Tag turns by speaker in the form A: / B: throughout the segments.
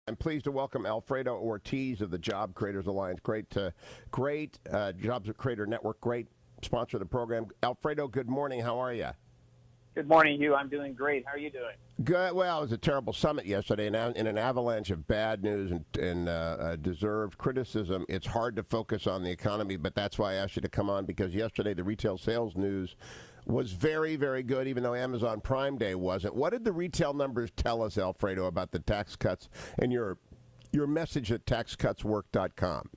A: I'm pleased to welcome Alfredo Ortiz of the Job Creators Alliance. Great Jobs Creator Network, great sponsor of the program. Alfredo, good morning. How are you?
B: Good morning, Hugh. I'm doing great. How are you doing?
A: Good. Well, it was a terrible summit yesterday, and in an avalanche of bad news and deserved criticism, it's hard to focus on the economy, but that's why I asked you to come on, because yesterday the retail sales news was very, very good, even though Amazon Prime Day wasn't. What did the retail numbers tell us, Alfredo, about the tax cuts and your message at taxcutswork.com?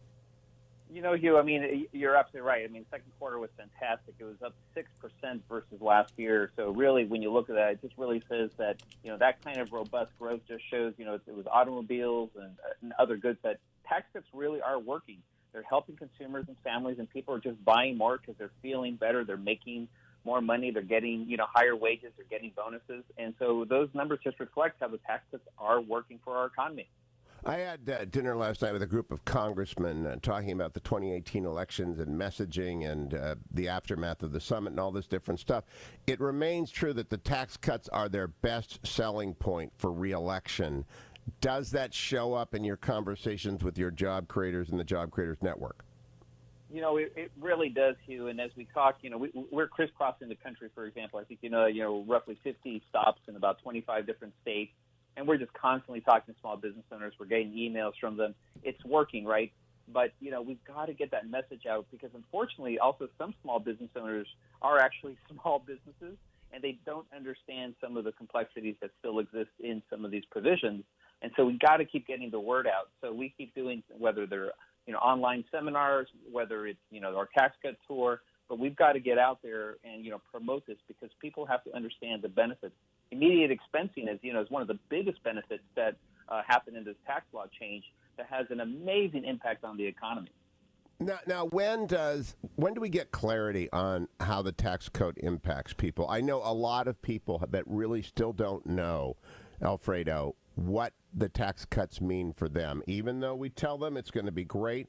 B: You know, Hugh, I mean, you're absolutely right. I mean, second quarter was fantastic. It was up 6% versus last year. So really, when you look at that, it just really says that, that kind of robust growth just shows, it was automobiles and other goods, that tax cuts really are working. They're helping consumers and families, and people are just buying more because they're feeling better. They're making more money. They're getting, higher wages. They're getting bonuses. And so those numbers just reflect how the tax cuts are working for our economy.
A: I had dinner last night with a group of congressmen talking about the 2018 elections and messaging and the aftermath of the summit and all this different stuff. It remains true that the tax cuts are their best selling point for re-election. Does that show up in your conversations with your job creators and the Job Creators Network?
B: It really does, Hugh. And as we talk, we're crisscrossing the country, for example. I think, roughly 50 stops in about 25 different states. And we're just constantly talking to small business owners. We're getting emails from them. It's working, right? But, we've got to get that message out, because unfortunately also some small business owners are actually small businesses, and they don't understand some of the complexities that still exist in some of these provisions. And so we've got to keep getting the word out. So we keep doing, whether they're, online seminars, whether it's, our tax cut tour, but we've got to get out there and, promote this, because people have to understand the benefits. Immediate expensing is one of the biggest benefits that happen in this tax law change that has an amazing impact on the economy.
A: Now, when do we get clarity on how the tax code impacts people? I know a lot of people that really still don't know, Alfredo, what the tax cuts mean for them. Even though we tell them it's going to be great,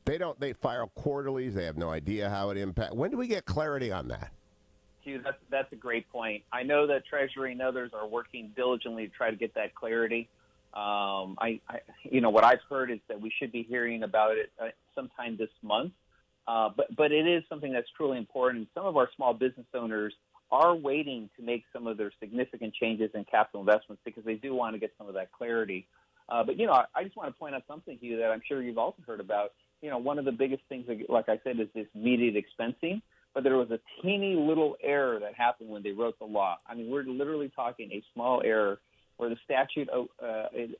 A: they file quarterlies. They have no idea how it impacts. When do we get clarity on that?
B: Hugh, that's a great point. I know that Treasury and others are working diligently to try to get that clarity. What I've heard is that we should be hearing about it sometime this month. But it is something that's truly important. Some of our small business owners are waiting to make some of their significant changes in capital investments, because they do want to get some of that clarity. But I just want to point out something, Hugh, that I'm sure you've also heard about. One of the biggest things, like I said, is this immediate expensing. But there was a teeny little error that happened when they wrote the law. I mean, we're literally talking a small error where the statute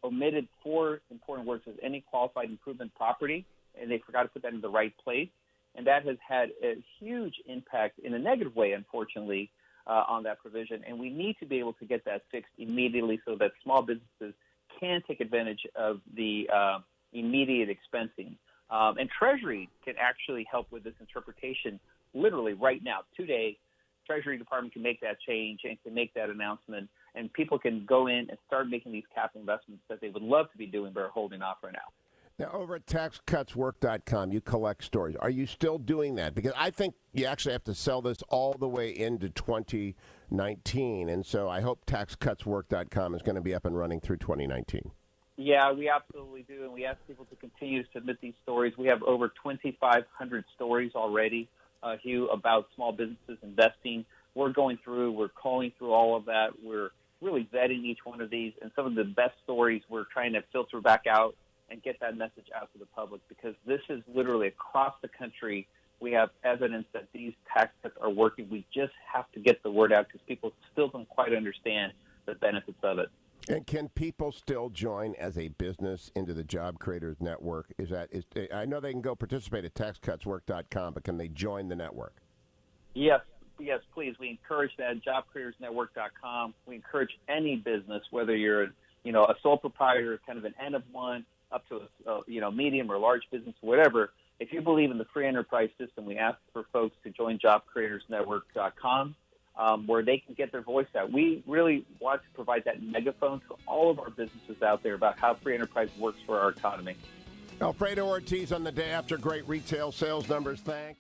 B: omitted four important words: as any qualified improvement property, and they forgot to put that in the right place. And that has had a huge impact in a negative way, unfortunately, on that provision. And we need to be able to get that fixed immediately so that small businesses can take advantage of the immediate expensing. And Treasury can actually help with this interpretation literally right now. Today, Treasury Department can make that change and can make that announcement, and people can go in and start making these capital investments that they would love to be doing but are holding off right now.
A: Now, over at taxcutswork.com, you collect stories. Are you still doing that? Because I think you actually have to sell this all the way into 2019, and so I hope taxcutswork.com is going to be up and running through 2019.
B: Yeah, we absolutely do, and we ask people to continue to submit these stories. We have over 2,500 stories already, Hugh, about small businesses investing. We're going through, we're calling through all of that. We're really vetting each one of these, and some of the best stories we're trying to filter back out and get that message out to the public, because this is literally across the country. We have evidence that these tax cuts are working. We just have to get the word out, because people still don't quite understand the benefits of it.
A: And can people still join as a business into the Job Creators Network? I know they can go participate at taxcutswork.com, but can they join the network?
B: Yes, please. We encourage that at jobcreatorsnetwork.com. We encourage any business, whether you're a sole proprietor, kind of an N of one, up to a medium or large business, whatever. If you believe in the free enterprise system, we ask for folks to join jobcreatorsnetwork.com. Where they can get their voice out. We really want to provide that megaphone to all of our businesses out there about how free enterprise works for our economy.
A: Alfredo Ortiz on the day after great retail sales numbers. Thanks.